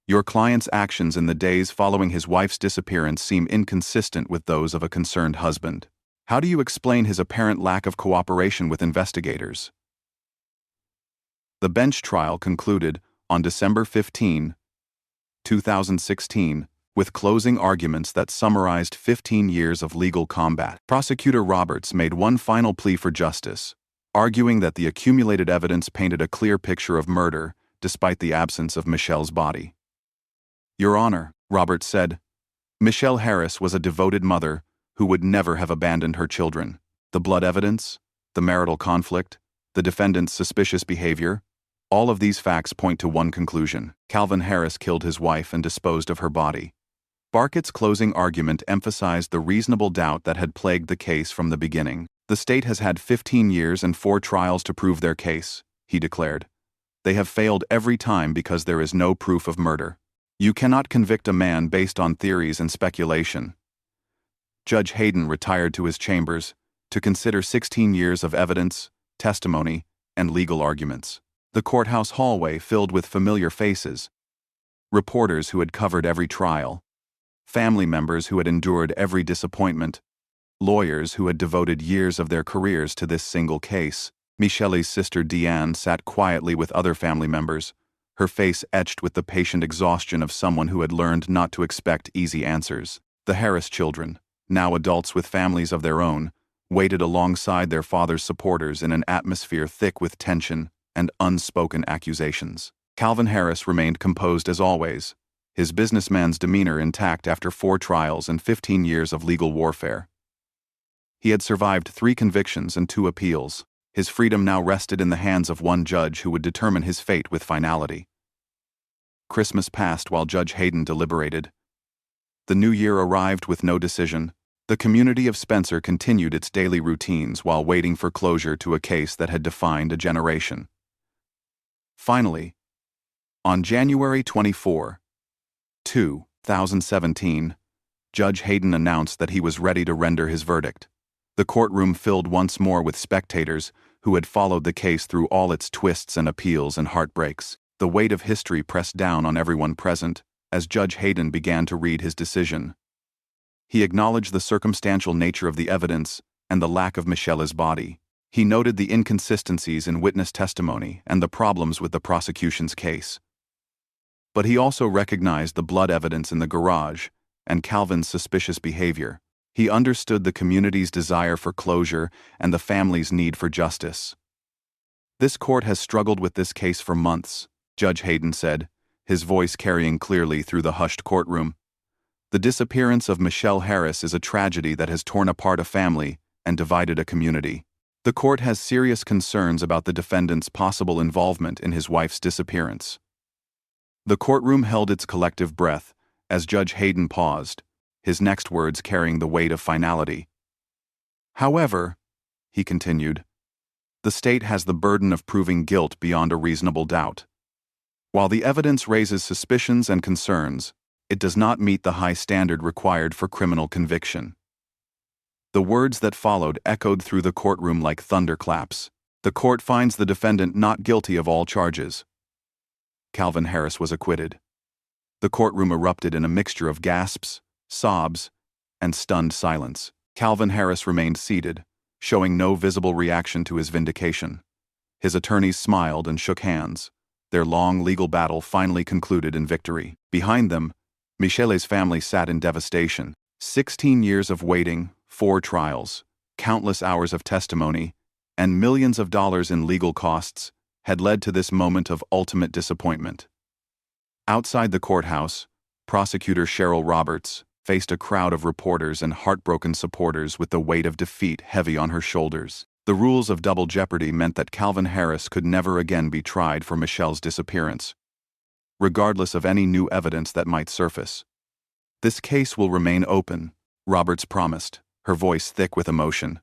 [SPEAKER 1] "your client's actions in the days following his wife's disappearance seem inconsistent with those of a concerned husband. How do you explain his apparent lack of cooperation with investigators?" The bench trial concluded on December 15, 2016, with closing arguments that summarized 15 years of legal combat. Prosecutor Roberts made one final plea for justice, arguing that the accumulated evidence painted a clear picture of murder despite the absence of Michelle's body. "Your Honor," Roberts said, "Michelle Harris was a devoted mother who would never have abandoned her children. The blood evidence, the marital conflict, the defendant's suspicious behavior, all of these facts point to one conclusion: Calvin Harris killed his wife and disposed of her body." Barkett's closing argument emphasized the reasonable doubt that had plagued the case from the beginning. "The state has had 15 years and 4 trials to prove their case," he declared. "They have failed every time because there is no proof of murder. You cannot convict a man based on theories and speculation." Judge Hayden retired to his chambers to consider 16 years of evidence, testimony, and legal arguments. The courthouse hallway filled with familiar faces: reporters who had covered every trial, family members who had endured every disappointment, lawyers who had devoted years of their careers to this single case. Michelle's sister Deanne sat quietly with other family members, her face etched with the patient exhaustion of someone who had learned not to expect easy answers. The Harris children, now adults with families of their own, waited alongside their father's supporters in an atmosphere thick with tension and unspoken accusations. Calvin Harris remained composed as always, his businessman's demeanor intact after 4 trials and 15 years of legal warfare. He had survived 3 convictions and 2 appeals. His freedom now rested in the hands of one judge who would determine his fate with finality. Christmas passed while Judge Hayden deliberated. The new year arrived with no decision. The community of Spencer continued its daily routines while waiting for closure to a case that had defined a generation. Finally, on January 24, 2017, Judge Hayden announced that he was ready to render his verdict. The courtroom filled once more with spectators who had followed the case through all its twists and appeals and heartbreaks. The weight of history pressed down on everyone present as Judge Hayden began to read his decision. He acknowledged the circumstantial nature of the evidence and the lack of Michelle's body. He noted the inconsistencies in witness testimony and the problems with the prosecution's case. But he also recognized the blood evidence in the garage and Calvin's suspicious behavior. He understood the community's desire for closure and the family's need for justice. "This court has struggled with this case for months," Judge Hayden said, his voice carrying clearly through the hushed courtroom. "The disappearance of Michelle Harris is a tragedy that has torn apart a family and divided a community. The court has serious concerns about the defendant's possible involvement in his wife's disappearance." The courtroom held its collective breath as Judge Hayden paused, his next words carrying the weight of finality. "However," he continued, "the state has the burden of proving guilt beyond a reasonable doubt. While the evidence raises suspicions and concerns, it does not meet the high standard required for criminal conviction." The words that followed echoed through the courtroom like thunderclaps. "The court finds the defendant not guilty of all charges." Calvin Harris was acquitted. The courtroom erupted in a mixture of gasps, sobs, and stunned silence. Calvin Harris remained seated, showing no visible reaction to his vindication. His attorneys smiled and shook hands. Their long legal battle finally concluded in victory. Behind them, Michelle's family sat in devastation. 16 years of waiting, 4 trials, countless hours of testimony, and millions of dollars in legal costs had led to this moment of ultimate disappointment. Outside the courthouse, Prosecutor Cheryl Roberts faced a crowd of reporters and heartbroken supporters with the weight of defeat heavy on her shoulders. The rules of double jeopardy meant that Calvin Harris could never again be tried for Michelle's disappearance, regardless of any new evidence that might surface. "This case will remain open," Roberts promised, her voice thick with emotion.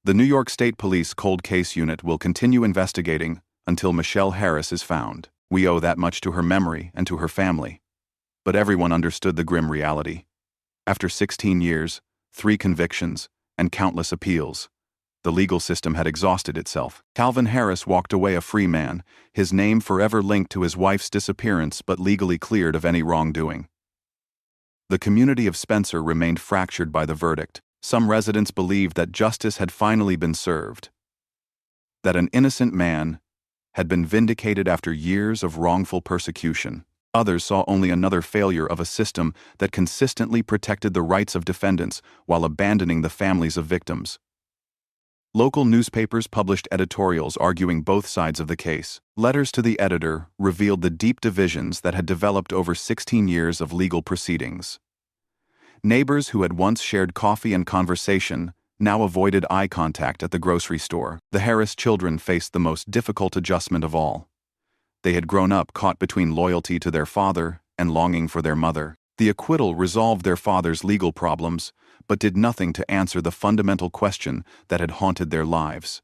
[SPEAKER 1] "The New York State Police Cold Case Unit will continue investigating until Michelle Harris is found. We owe that much to her memory and to her family." But everyone understood the grim reality. After 16 years, 3 convictions, and countless appeals, the legal system had exhausted itself. Calvin Harris walked away a free man, his name forever linked to his wife's disappearance but legally cleared of any wrongdoing. The community of Spencer remained fractured by the verdict. Some residents believed that justice had finally been served, that an innocent man had been vindicated after years of wrongful persecution. Others saw only another failure of a system that consistently protected the rights of defendants while abandoning the families of victims. Local newspapers published editorials arguing both sides of the case. Letters to the editor revealed the deep divisions that had developed over 16 years of legal proceedings. Neighbors who had once shared coffee and conversation now avoided eye contact at the grocery store. The Harris children faced the most difficult adjustment of all. They had grown up caught between loyalty to their father and longing for their mother. The acquittal resolved their father's legal problems, but did nothing to answer the fundamental question that had haunted their lives.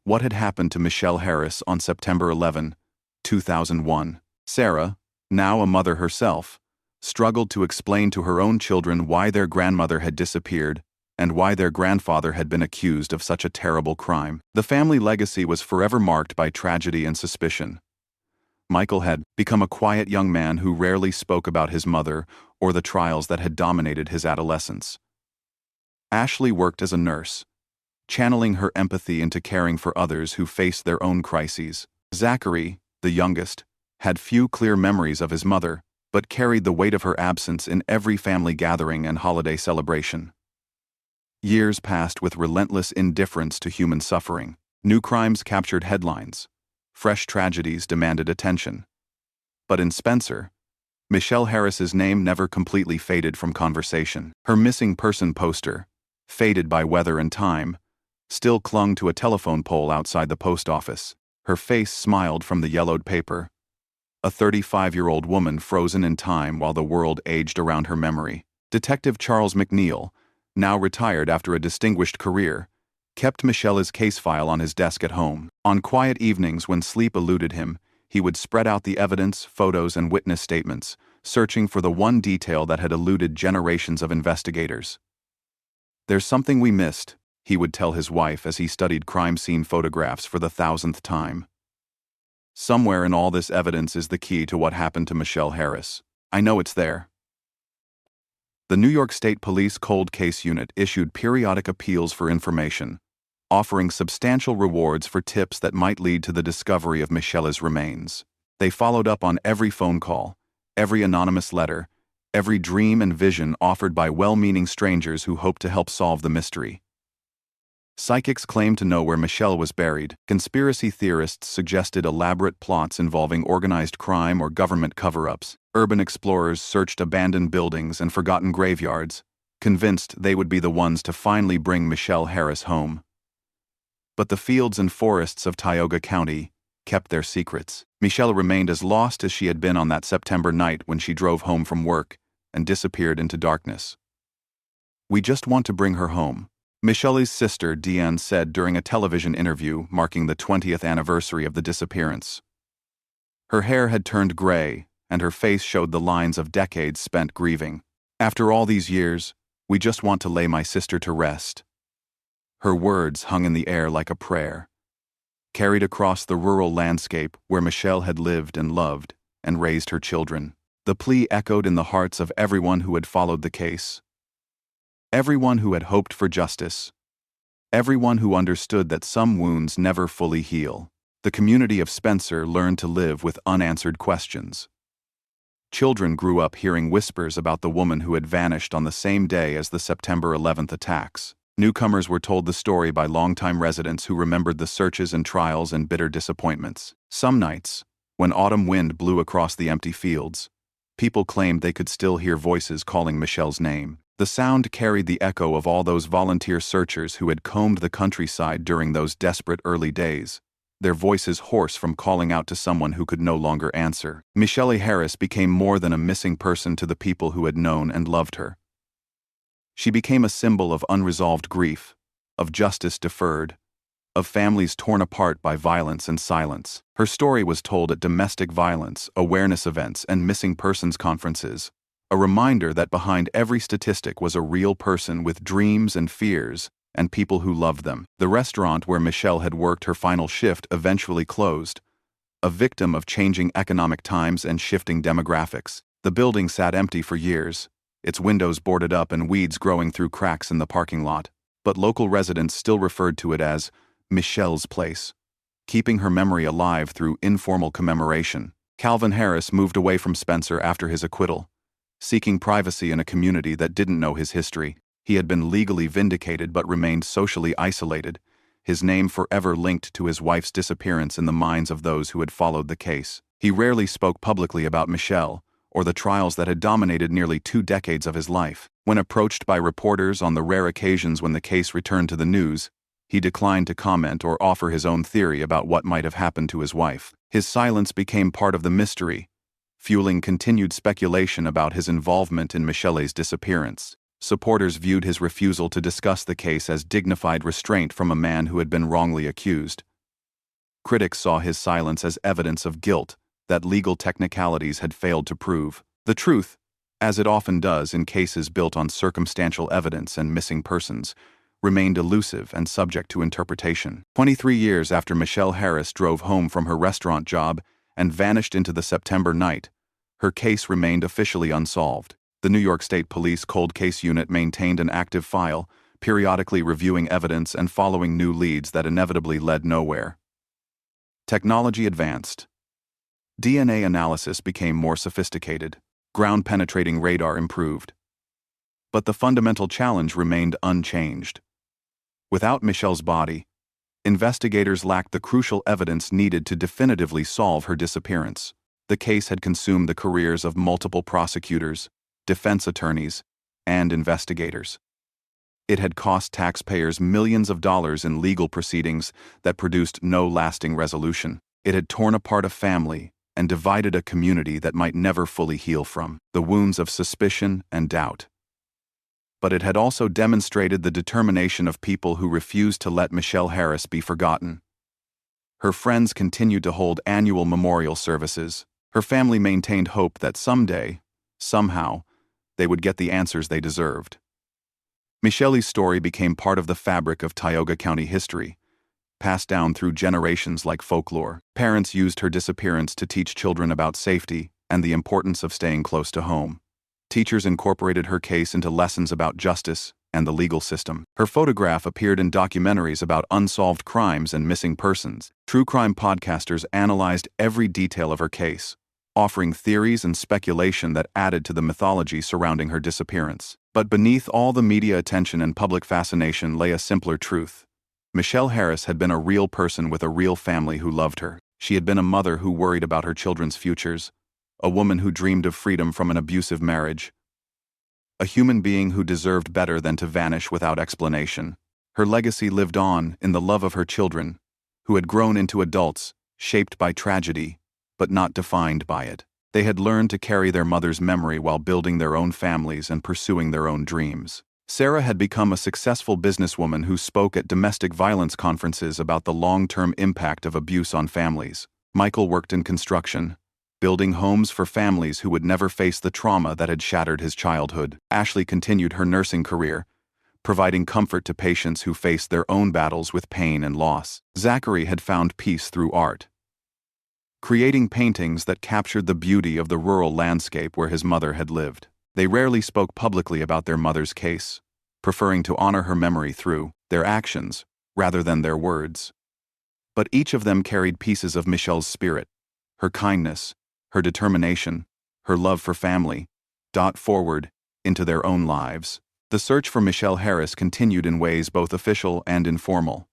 [SPEAKER 1] What had happened to Michelle Harris on September 11, 2001? Sarah, now a mother herself, struggled to explain to her own children why their grandmother had disappeared and why their grandfather had been accused of such a terrible crime. The family legacy was forever marked by tragedy and suspicion. Michael had become a quiet young man who rarely spoke about his mother or the trials that had dominated his adolescence. Ashley worked as a nurse, channeling her empathy into caring for others who faced their own crises. Zachary, the youngest, had few clear memories of his mother, but carried the weight of her absence in every family gathering and holiday celebration. Years passed with relentless indifference to human suffering. New crimes captured headlines. Fresh tragedies demanded attention. But in Spencer, Michelle Harris's name never completely faded from conversation. Her missing person poster, faded by weather and time, still clung to a telephone pole outside the post office. Her face smiled from the yellowed paper. A 35-year-old woman frozen in time while the world aged around her memory. Detective Charles McNeil, now retired after a distinguished career, kept Michelle's case file on his desk at home. On quiet evenings when sleep eluded him, he would spread out the evidence, photos, and witness statements, searching for the one detail that had eluded generations of investigators. "There's something we missed," he would tell his wife as he studied crime scene photographs for the 1,000th time. "Somewhere in all this evidence is the key to what happened to Michelle Harris. I know it's there." The New York State Police Cold Case Unit issued periodic appeals for information, offering substantial rewards for tips that might lead to the discovery of Michelle's remains. They followed up on every phone call, every anonymous letter, every dream and vision offered by well-meaning strangers who hoped to help solve the mystery. Psychics claimed to know where Michelle was buried. Conspiracy theorists suggested elaborate plots involving organized crime or government cover-ups. Urban explorers searched abandoned buildings and forgotten graveyards, convinced they would be the ones to finally bring Michelle Harris home. But the fields and forests of Tioga County kept their secrets. Michelle remained as lost as she had been on that September night when she drove home from work and disappeared into darkness. "We just want to bring her home," Michelle's sister Deanne said during a television interview marking the 20th anniversary of the disappearance. Her hair had turned gray, and her face showed the lines of decades spent grieving. "After all these years, we just want to lay my sister to rest." Her words hung in the air like a prayer, carried across the rural landscape where Michelle had lived and loved and raised her children. The plea echoed in the hearts of everyone who had followed the case. Everyone who had hoped for justice. Everyone who understood that some wounds never fully heal. The community of Spencer learned to live with unanswered questions. Children grew up hearing whispers about the woman who had vanished on the same day as the September 11th attacks. Newcomers were told the story by longtime residents who remembered the searches and trials and bitter disappointments. Some nights, when autumn wind blew across the empty fields, people claimed they could still hear voices calling Michelle's name. The sound carried the echo of all those volunteer searchers who had combed the countryside during those desperate early days, their voices hoarse from calling out to someone who could no longer answer. Michelle Harris became more than a missing person to the people who had known and loved her. She became a symbol of unresolved grief, of justice deferred, of families torn apart by violence and silence. Her story was told at domestic violence, awareness events, and missing persons conferences, a reminder that behind every statistic was a real person with dreams and fears, and people who loved them. The restaurant where Michelle had worked her final shift eventually closed, a victim of changing economic times and shifting demographics. The building sat empty for years, its windows boarded up and weeds growing through cracks in the parking lot. But local residents still referred to it as Michelle's place, keeping her memory alive through informal commemoration. Calvin Harris moved away from Spencer after his acquittal, seeking privacy in a community that didn't know his history. He had been legally vindicated but remained socially isolated, his name forever linked to his wife's disappearance in the minds of those who had followed the case. He rarely spoke publicly about Michelle, or the trials that had dominated nearly 2 decades of his life. When approached by reporters on the rare occasions when the case returned to the news, he declined to comment or offer his own theory about what might have happened to his wife. His silence became part of the mystery, fueling continued speculation about his involvement in Michelle's disappearance. Supporters viewed his refusal to discuss the case as dignified restraint from a man who had been wrongly accused. Critics saw his silence as evidence of guilt that legal technicalities had failed to prove. The truth, as it often does in cases built on circumstantial evidence and missing persons, remained elusive and subject to interpretation. 23 years after Michelle Harris drove home from her restaurant job and vanished into the September night, her case remained officially unsolved. The New York State Police Cold Case Unit maintained an active file, periodically reviewing evidence and following new leads that inevitably led nowhere. Technology advanced. DNA analysis became more sophisticated. Ground-penetrating radar improved. But the fundamental challenge remained unchanged. Without Michelle's body, investigators lacked the crucial evidence needed to definitively solve her disappearance. The case had consumed the careers of multiple prosecutors, defense attorneys, and investigators. It had cost taxpayers millions of dollars in legal proceedings that produced no lasting resolution. It had torn apart a family and divided a community that might never fully heal from the wounds of suspicion and doubt. But it had also demonstrated the determination of people who refused to let Michelle Harris be forgotten. Her friends continued to hold annual memorial services. Her family maintained hope that someday, somehow, they would get the answers they deserved. Michelle's story became part of the fabric of Tioga County history, passed down through generations like folklore. Parents used her disappearance to teach children about safety and the importance of staying close to home. Teachers incorporated her case into lessons about justice and the legal system. Her photograph appeared in documentaries about unsolved crimes and missing persons. True crime podcasters analyzed every detail of her case, offering theories and speculation that added to the mythology surrounding her disappearance. But beneath all the media attention and public fascination lay a simpler truth. Michelle Harris had been a real person with a real family who loved her. She had been a mother who worried about her children's futures, a woman who dreamed of freedom from an abusive marriage, a human being who deserved better than to vanish without explanation. Her legacy lived on in the love of her children, who had grown into adults, shaped by tragedy, but not defined by it. They had learned to carry their mother's memory while building their own families and pursuing their own dreams. Sarah had become a successful businesswoman who spoke at domestic violence conferences about the long-term impact of abuse on families. Michael worked in construction, building homes for families who would never face the trauma that had shattered his childhood. Ashley continued her nursing career, providing comfort to patients who faced their own battles with pain and loss. Zachary had found peace through art, creating paintings that captured the beauty of the rural landscape where his mother had lived. They rarely spoke publicly about their mother's case, preferring to honor her memory through their actions rather than their words. But each of them carried pieces of Michelle's spirit, her kindness, her determination, her love for family, forward into their own lives. The search for Michelle Harris continued in ways both official and informal.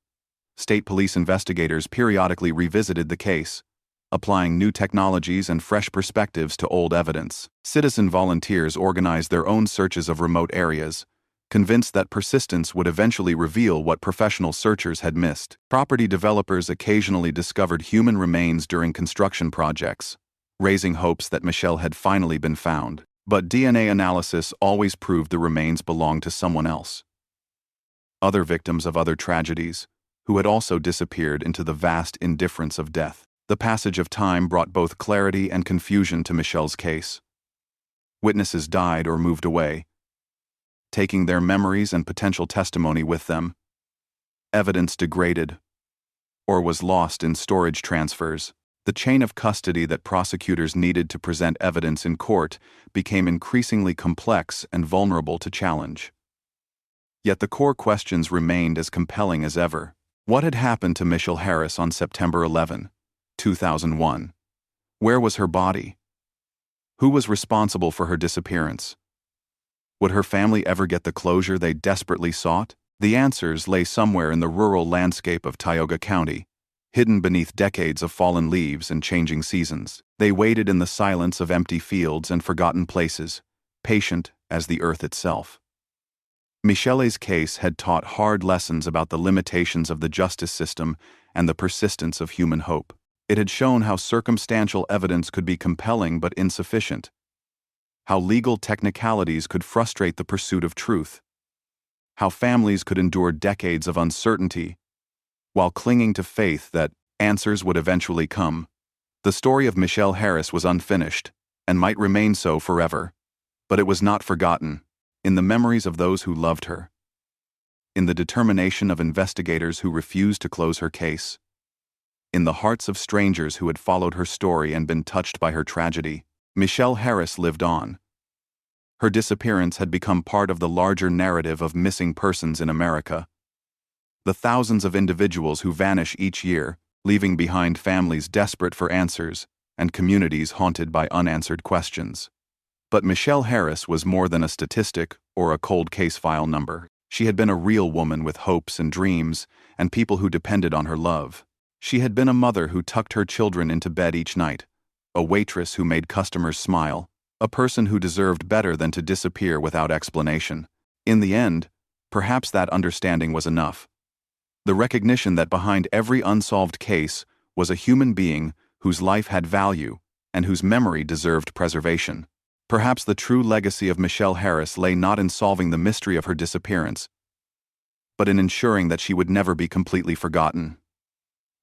[SPEAKER 1] State police investigators periodically revisited the case, applying new technologies and fresh perspectives to old evidence. Citizen volunteers organized their own searches of remote areas, convinced that persistence would eventually reveal what professional searchers had missed. Property developers occasionally discovered human remains during construction projects, raising hopes that Michelle had finally been found. But DNA analysis always proved the remains belonged to someone else. Other victims of other tragedies, who had also disappeared into the vast indifference of death. The passage of time brought both clarity and confusion to Michelle's case. Witnesses died or moved away, taking their memories and potential testimony with them. Evidence degraded or was lost in storage transfers. The chain of custody that prosecutors needed to present evidence in court became increasingly complex and vulnerable to challenge. Yet the core questions remained as compelling as ever. What had happened to Michelle Harris on September 11, 2001? Where was her body? Who was responsible for her disappearance? Would her family ever get the closure they desperately sought? The answers lay somewhere in the rural landscape of Tioga County, hidden beneath decades of fallen leaves and changing seasons. They waited in the silence of empty fields and forgotten places, patient as the earth itself. Michele's case had taught hard lessons about the limitations of the justice system and the persistence of human hope. It had shown how circumstantial evidence could be compelling but insufficient, how legal technicalities could frustrate the pursuit of truth, how families could endure decades of uncertainty while clinging to faith that answers would eventually come. The story of Michele Harris was unfinished, and might remain so forever, but it was not forgotten. In the memories of those who loved her, in the determination of investigators who refused to close her case, in the hearts of strangers who had followed her story and been touched by her tragedy, Michele Harris lived on. Her disappearance had become part of the larger narrative of missing persons in America. The thousands of individuals who vanish each year, leaving behind families desperate for answers and communities haunted by unanswered questions. But Michele Harris was more than a statistic or a cold case file number. She had been a real woman with hopes and dreams, and people who depended on her love. She had been a mother who tucked her children into bed each night, a waitress who made customers smile, a person who deserved better than to disappear without explanation. In the end, perhaps that understanding was enough. The recognition that behind every unsolved case was a human being whose life had value and whose memory deserved preservation. Perhaps the true legacy of Michele Harris lay not in solving the mystery of her disappearance, but in ensuring that she would never be completely forgotten.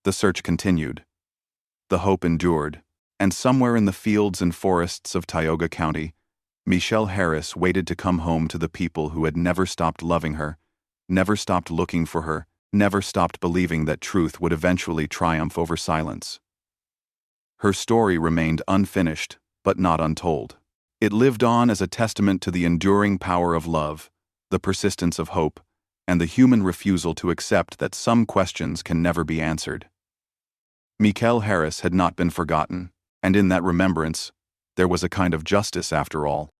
[SPEAKER 1] The search continued. The hope endured, and somewhere in the fields and forests of Tioga County, Michele Harris waited to come home to the people who had never stopped loving her, never stopped looking for her, never stopped believing that truth would eventually triumph over silence. Her story remained unfinished, but not untold. It lived on as a testament to the enduring power of love, the persistence of hope, and the human refusal to accept that some questions can never be answered. Michele Harris had not been forgotten, and in that remembrance, there was a kind of justice after all.